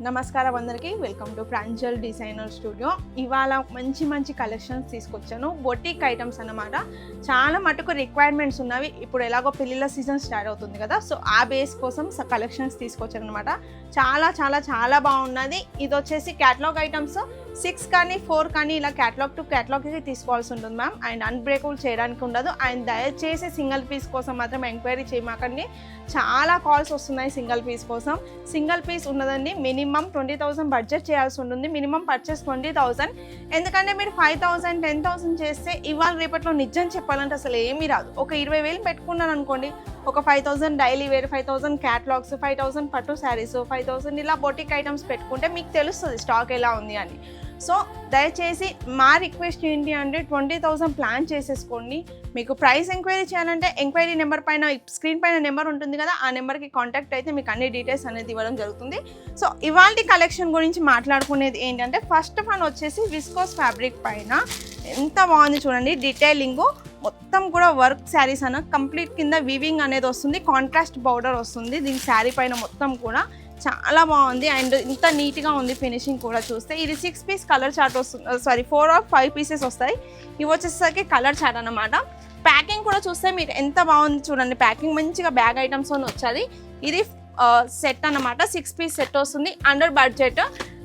నమస్కారం అందరికీ, welcome to Pranjal designer studio. ఇవాళ మంచి కలెక్షన్స్ తీసుకొచ్చాను. బొటిక్ ఐటమ్స్ అన్నమాట. చాలా మటుకు రిక్వైర్మెంట్స్ ఉన్నవి. ఇప్పుడు ఎలాగో పెళ్ళిళ్ళ సీజన్ స్టార్ట్ అవుతుంది కదా, సో ఆ బేస్ కోసం కలెక్షన్స్ తీసుకొచ్చాను అనమాట. చాలా బాగున్నది. ఇది వచ్చేసి క్యాటలాగ్ ఐటమ్స్ 6 కానీ 4 కానీ ఇలా క్యాటలాగ్ టు క్యాటలాగ్కి తీసుకోవాల్సి ఉంటుంది మ్యామ్. అండ్ అన్బ్రేకబుల్ చేయడానికి ఉండదు. అండ్ దయచేసి సింగిల్ పీస్ కోసం మాత్రం ఎంక్వైరీ చేయమాకండి. చాలా కాల్స్ వస్తున్నాయి సింగిల్ పీస్ కోసం. సింగిల్ పీస్ ఉన్నదండి, మినిమం 20,000 బడ్జెట్ చేయాల్సి ఉంటుంది. Minimum purchase 20,000. ఎందుకంటే మీరు 5,000 10,000 చేస్తే ఇవాళ రేపట్లో నిజం చెప్పాలంటే అసలు ఏమీ రాదు. ఒక 20,000 పెట్టుకున్నాను అనుకోండి, ఒక 5,000 డైలీ వేర్, 5,000 క్యాటలాగ్స్, 5,000 పట్టు శారీస్, 5,000 ఇలా బొటిక్ ఐటమ్స్ పెట్టుకుంటే మీకు తెలుస్తుంది స్టాక్ ఎలా ఉంది అని. సో దయచేసి మా రిక్వెస్ట్ ఏంటి అంటే 20,000 ప్లాన్ చేసేసుకోండి. మీకు ప్రైస్ ఎంక్వైరీ చేయాలంటే ఎంక్వైరీ నెంబర్ పైన, స్క్రీన్ పైన నెంబర్ ఉంటుంది కదా, ఆ నెంబర్కి కాంటాక్ట్ అయితే మీకు అన్ని డీటెయిల్స్ అనేది ఇవ్వడం జరుగుతుంది. సో ఇవాల్టి కలెక్షన్ గురించి మాట్లాడుకునేది ఏంటంటే, ఫస్ట్ వన్ వచ్చేసి విస్కోస్ ఫ్యాబ్రిక్ పైన ఎంత బాగుంది చూడండి. డీటెయిలింగ్ మొత్తం కూడా వర్క్ శారీస్ అన్న కంప్లీట్ కింద వీవింగ్ అనేది వస్తుంది. కాంట్రాస్ట్ బౌడర్ వస్తుంది దీని శారీ పైన మొత్తం కూడా. చాలా బాగుంది అండ్ ఇంత నీట్గా ఉంది ఫినిషింగ్ కూడా చూస్తే. ఇది 6 పీస్ కలర్ చార్ట్ వస్తుంది, సారీ 4 or 5 పీసెస్ వస్తాయి. ఇవి వచ్చేసరికి కలర్ చార్ట్ అన్నమాట. ప్యాకింగ్ కూడా చూస్తే మీరు ఎంత బాగుంది చూడండి. ప్యాకింగ్ మంచిగా బ్యాగ్ ఐటమ్స్ అని వచ్చేది. ఇది సెట్ అన్నమాట. 6 పీస్ సెట్ వస్తుంది, అండర్ బడ్జెట్.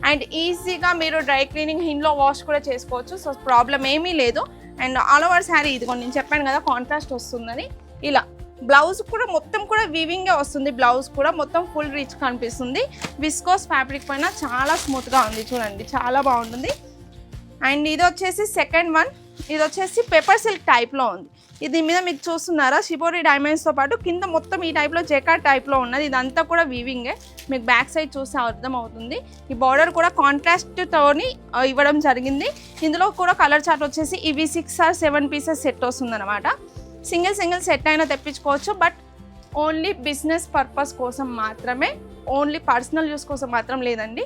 అండ్ ఈజీగా మీరు డ్రై క్లీనింగ్ హిన్లో వాష్ కూడా చేసుకోవచ్చు. సో ప్రాబ్లం ఏమీ లేదు. అండ్ ఆల్ ఓవర్ శారీ ఇది నేను చెప్పాను కదా కాంట్రాస్ట్ వస్తుందని. ఇలా బ్లౌజ్ కూడా మొత్తం కూడా వీవింగే వస్తుంది. బ్లౌజ్ కూడా మొత్తం ఫుల్ రిచ్ కనిపిస్తుంది. విస్కోస్ ఫ్యాబ్రిక్ పైన చాలా స్మూత్గా ఉంది చూడండి, చాలా బాగుంటుంది. అండ్ ఇది వచ్చేసి సెకండ్ వన్. ఇది వచ్చేసి పేపర్ సిల్క్ టైప్లో ఉంది. ఇది మీద మీకు చూస్తున్నారా షిబోరి డైమండ్స్తో పాటు కింద మొత్తం ఈ టైప్లో జెకార్డ్ టైప్లో ఉన్నది. ఇదంతా కూడా వీవింగే. మీకు బ్యాక్ సైడ్ చూస్తే అర్థం అవుతుంది. ఈ బార్డర్ కూడా కాంట్రాస్ట్తోని ఇవ్వడం జరిగింది. ఇందులో కూడా కలర్ చార్ట్ వచ్చేసి ఇవి 6 or 7 పీసెస్ సెట్ వస్తుంది అనమాట. సింగిల్ సెట్ అయినా తెప్పించుకోవచ్చు, బట్ ఓన్లీ బిజినెస్ పర్పస్ కోసం మాత్రమే, ఓన్లీ పర్సనల్ యూస్ కోసం మాత్రం లేదండి.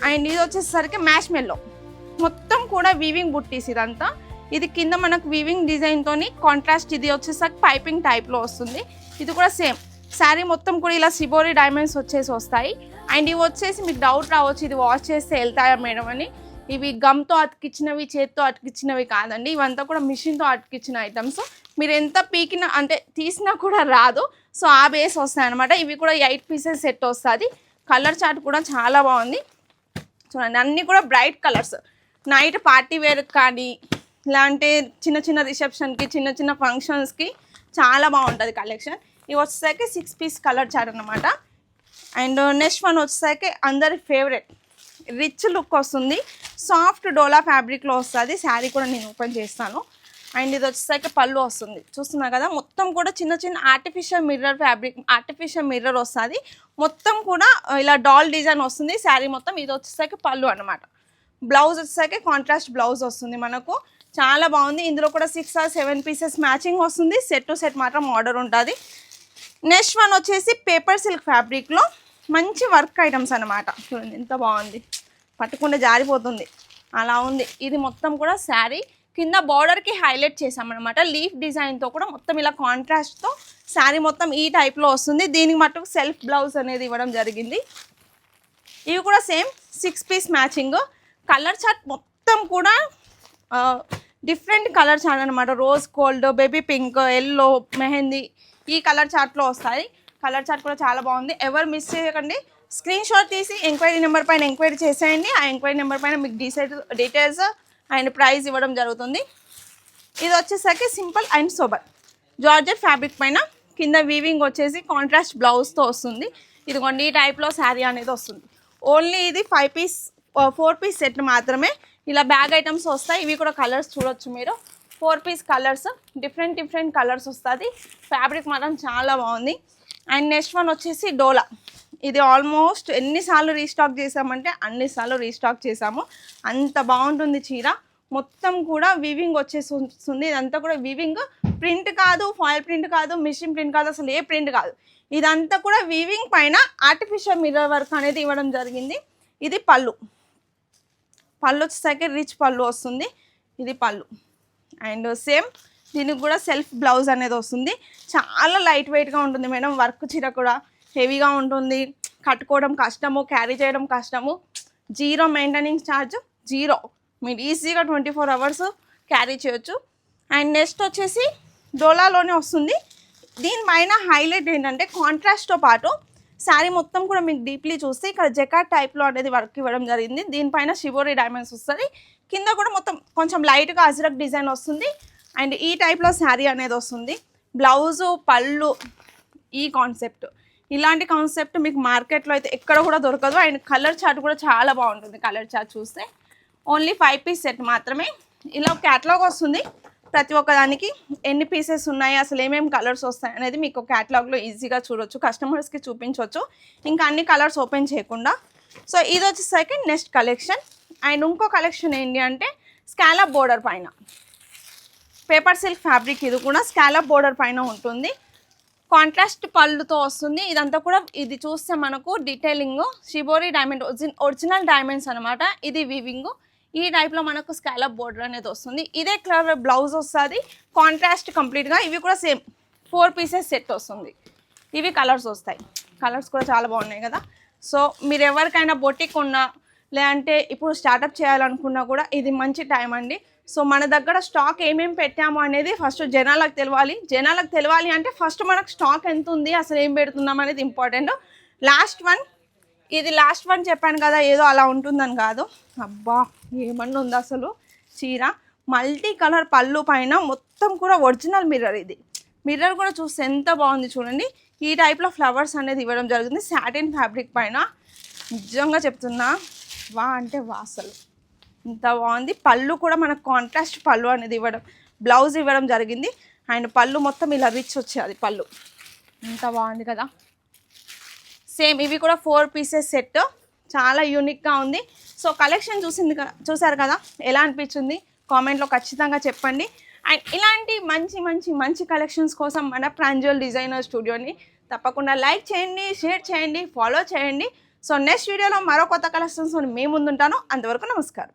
అండ్ ఇది వచ్చేసరికి మ్యాష్ మెల్లో మొత్తం కూడా వీవింగ్ బుట్టీస్ ఇదంతా. ఇది కింద మనకు వీవింగ్ డిజైన్తోని కాంట్రాస్ట్. ఇది వచ్చేసరికి పైపింగ్ టైప్లో వస్తుంది. ఇది కూడా సేమ్ శారీ మొత్తం కూడా ఇలా సిబోరి డైమండ్స్ వచ్చేసి వస్తాయి. అండ్ ఇవి వచ్చేసి మీకు డౌట్ రావచ్చు, ఇది వాష్ చేస్తే వెళ్తాయా మేడం అని. ఇవి గమ్తో అతికిచ్చినవి, చేత్తో అతికిచ్చినవి కాదండి. ఇవంతా కూడా మిషన్తో అతికిచ్చిన ఐటమ్స్. మీరు ఎంత పీకినా అంటే తీసినా కూడా రాదు. సో ఆ బేస్ వస్తాయి అనమాట. ఇవి కూడా 8 పీసెస్ సెట్ వస్తుంది. కలర్ చార్ట్ కూడా చాలా బాగుంది చూడండి. అన్నీ కూడా bright colours. Night party wear కానీ ఇలాంటి చిన్న రిసెప్షన్కి, చిన్న ఫంక్షన్స్కి చాలా బాగుంటుంది కలెక్షన్. ఇవి వచ్చేసరికి 6 పీస్ కలర్ చార్ట్ అనమాట. అండ్ నెక్స్ట్ వన్ వచ్చేసరికి అందరి ఫేవరెట్ రిచ్ లుక్ వస్తుంది. సాఫ్ట్ డోలా ఫ్యాబ్రిక్లో వస్తుంది. శారీ కూడా నేను ఓపెన్ చేస్తాను. అండ్ ఇది వచ్చేసరికి పళ్ళు వస్తుంది, చూస్తున్నా కదా. మొత్తం కూడా చిన్న artificial mirror fabric, artificial mirror వస్తుంది. మొత్తం కూడా ఇలా డాల్ డిజైన్ వస్తుంది శారీ మొత్తం. ఇది వచ్చేసరికి పళ్ళు అనమాట. బ్లౌజ్ వచ్చేసరికి కాంట్రాస్ట్ బ్లౌజ్ వస్తుంది మనకు. చాలా బాగుంది. ఇందులో కూడా 6 or 7 పీసెస్ మ్యాచింగ్ వస్తుంది. సెట్ టు సెట్ మాత్రం ఆర్డర్ ఉంటుంది. నెక్స్ట్ వన్ వచ్చేసి పేపర్ సిల్క్ ఫ్యాబ్రిక్లో మంచి వర్క్ ఐటమ్స్ అనమాట. చూడండి ఎంత బాగుంది, పట్టుకుంటే జారిపోతుంది అలా ఉంది. ఇది మొత్తం కూడా శారీ కింద బార్డర్కి హైలైట్ చేసామన్నమాట. లీఫ్ డిజైన్తో కూడా మొత్తం ఇలా కాంట్రాస్ట్తో శారీ మొత్తం ఈ టైప్లో వస్తుంది. దీనికి మట్టుకు సెల్ఫ్ బ్లౌజ్ అనేది ఇవ్వడం జరిగింది. ఇవి కూడా same 6 piece matching. Colour chart మొత్తం కూడా డిఫరెంట్ కలర్ చార్ట్ అనమాట. Rose gold, baby pink, yellow, mehndi ఈ కలర్ చార్ట్లో వస్తాయి. కలర్ చార్ట్ కూడా చాలా బాగుంది. ఎవరు మిస్ చేయకండి. స్క్రీన్ షాట్ తీసి ఎంక్వైరీ నెంబర్ పైన ఎంక్వైరీ చేసేయండి. ఆ ఎంక్వైరీ నెంబర్ పైన మీకు డీటెయిల్స్ అండ్ ప్రైస్ ఇవ్వడం జరుగుతుంది. ఇది వచ్చేసరికి simple and sober georgette fabric పైన కింద వీవింగ్ వచ్చేసి కాంట్రాస్ట్ బ్లౌజ్తో వస్తుంది. ఇదిగోండి ఈ టైప్లో శారీ అనేది వస్తుంది. ఓన్లీ ఇది 4 పీస్ సెట్ మాత్రమే. ఇలా బ్యాగ్ ఐటమ్స్ వస్తాయి. ఇవి కూడా కలర్స్ చూడొచ్చు మీరు. 4 పీస్ కలర్స్, డిఫరెంట్ కలర్స్ వస్తుంది. ఫ్యాబ్రిక్ మాత్రం చాలా బాగుంది. అండ్ నెక్స్ట్ వన్ వచ్చేసి డోలా. ఇది ఆల్మోస్ట్ ఎన్నిసార్లు రీస్టాక్ చేసామంటే అన్నిసార్లు రీస్టాక్ చేసాము. అంత బాగుంటుంది చీర. మొత్తం కూడా వీవింగ్ వచ్చేసి వస్తుంది. ఇదంతా కూడా వీవింగ్, ప్రింట్ కాదు, ఫాయిల్ ప్రింట్ కాదు, మిషన్ ప్రింట్ కాదు, అసలు ఏ ప్రింట్ కాదు. ఇదంతా కూడా వీవింగ్ పైన ఆర్టిఫిషియల్ మిర్రర్ వర్క్ అనేది ఇవ్వడం జరిగింది. ఇది పళ్ళు వచ్చేసరికి రిచ్ పళ్ళు వస్తుంది. ఇది పళ్ళు. అండ్ సేమ్ దీనికి కూడా సెల్ఫ్ బ్లౌజ్ అనేది వస్తుంది. చాలా లైట్ వెయిట్గా ఉంటుంది మేడం. వర్క్ చీర కూడా హెవీగా ఉంటుంది. కట్టుకోవడం కష్టము, క్యారీ చేయడం కష్టము, జీరో మెయింటెనెన్స్ ఛార్జ్, జీరో. మీరు ఈజీగా 24 అవర్స్ క్యారీ చేయొచ్చు. అండ్ నెక్స్ట్ వచ్చేసి డోలాలోనే వస్తుంది. దీనిపైన హైలైట్ ఏంటంటే కాంట్రాస్ట్తో పాటు శారీ మొత్తం కూడా మీకు డీప్లీ చూస్తే ఇక్కడ జకాట్ టైప్లో అనేది వర్క్ ఇవ్వడం జరిగింది. దీనిపైన షిబోరి డైమండ్స్ వస్తుంది. కింద కూడా మొత్తం కొంచెం లైట్గా అజ్రక్ డిజైన్ వస్తుంది. అండ్ ఈ టైప్లో శారీ అనేది వస్తుంది. బ్లౌజు, పళ్ళు, ఈ కాన్సెప్ట్, ఇలాంటి కాన్సెప్ట్ మీకు మార్కెట్లో అయితే ఎక్కడ కూడా దొరకదు. అండ్ కలర్ చార్ట్ కూడా చాలా బాగుంటుంది. కలర్ చార్ట్ చూస్తే ఓన్లీ 5 పీస్ సెట్ మాత్రమే. ఇలా క్యాటలాగ్ వస్తుంది. ప్రతి ఒక్కదానికి ఎన్ని పీసెస్ ఉన్నాయి, అసలు ఏమేమి కలర్స్ వస్తాయి అనేది మీకు క్యాటలాగ్లో ఈజీగా చూడొచ్చు, కస్టమర్స్కి చూపించవచ్చు ఇంకా అన్ని కలర్స్ ఓపెన్ చేయకుండా. సో ఇది వచ్చేసరికి నెక్స్ట్ కలెక్షన్. అండ్ ఇంకో కలెక్షన్ ఏంటి అంటే స్కాలప్ బోర్డర్ పైన పేపర్ సిల్క్ ఫ్యాబ్రిక్. ఇది కూడా స్కాలప్ బోర్డర్ పైన ఉంటుంది. కాంట్రాస్ట్ పళ్ళుతో వస్తుంది. ఇదంతా కూడా ఇది చూస్తే మనకు detailing shibori diamond original diamonds అనమాట. ఇది వీవింగ్. ఈ టైప్లో మనకు స్కాలప్ బోర్డర్ అనేది వస్తుంది. ఇదే కలర్ బ్లౌజ్ వస్తుంది. కాంట్రాస్ట్ కంప్లీట్గా. ఇవి కూడా సేమ్ 4 పీసెస్ సెట్ వస్తుంది. ఇవి కలర్స్ వస్తాయి. కలర్స్ కూడా చాలా బాగున్నాయి కదా. సో మీరు ఎవరికైనా బొటిక్ ఉన్నా లేదంటే ఇప్పుడు స్టార్టప్ చేయాలనుకున్నా కూడా ఇది మంచి టైం అండి. సో మన దగ్గర స్టాక్ ఏమేమి పెట్టాము అనేది ఫస్ట్ జనాలకు తెలియాలి. జనాలకు తెలియాలి అంటే ఫస్ట్ మనకు స్టాక్ ఎంత ఉంది, అసలు ఏం పెడుతున్నాం అనేది ఇంపార్టెంట్. ఇది లాస్ట్ వన్ చెప్పాను కదా, ఏదో అలా ఉంటుందని కాదు. అబ్బా ఏమన్నా ఉంది అసలు. చీర మల్టీ కలర్ పళ్ళు పైన మొత్తం కూడా ఒరిజినల్ మిర్రర్. ఇది మిర్రర్ కూడా చూస్తే ఎంత బాగుంది చూడండి. ఈ టైప్లో ఫ్లవర్స్ అనేది ఇవ్వడం జరిగింది సాటిన్ ఫ్యాబ్రిక్ పైన. నిజంగా చెప్తున్నా, వా అంటే వా, అసలు ఇంత బాగుంది. పళ్ళు కూడా మనకు కాంట్రాస్ట్ పళ్ళు అనేది ఇవ్వడం, బ్లౌజ్ ఇవ్వడం జరిగింది. అండ్ పళ్ళు మొత్తం ఇలా రిచ్ వచ్చేది పళ్ళు. ఇంత బాగుంది కదా. సేమ్ ఇవి కూడా 4 పీసెస్ సెట్. చాలా యూనిక్గా ఉంది. సో కలెక్షన్ చూసారు కదా, ఎలా అనిపించింది కామెంట్లో ఖచ్చితంగా చెప్పండి. అండ్ ఇలాంటి మంచి మంచి మంచి కలెక్షన్స్ కోసం మన ప్రాంజల్ డిజైనర్ స్టూడియోని తప్పకుండా లైక్ చేయండి, షేర్ చేయండి, ఫాలో చేయండి. సో నెక్స్ట్ వీడియోలో మరో కొత్త కలెక్షన్స్ మేము ముందుంటాను. అంతవరకు నమస్కారం.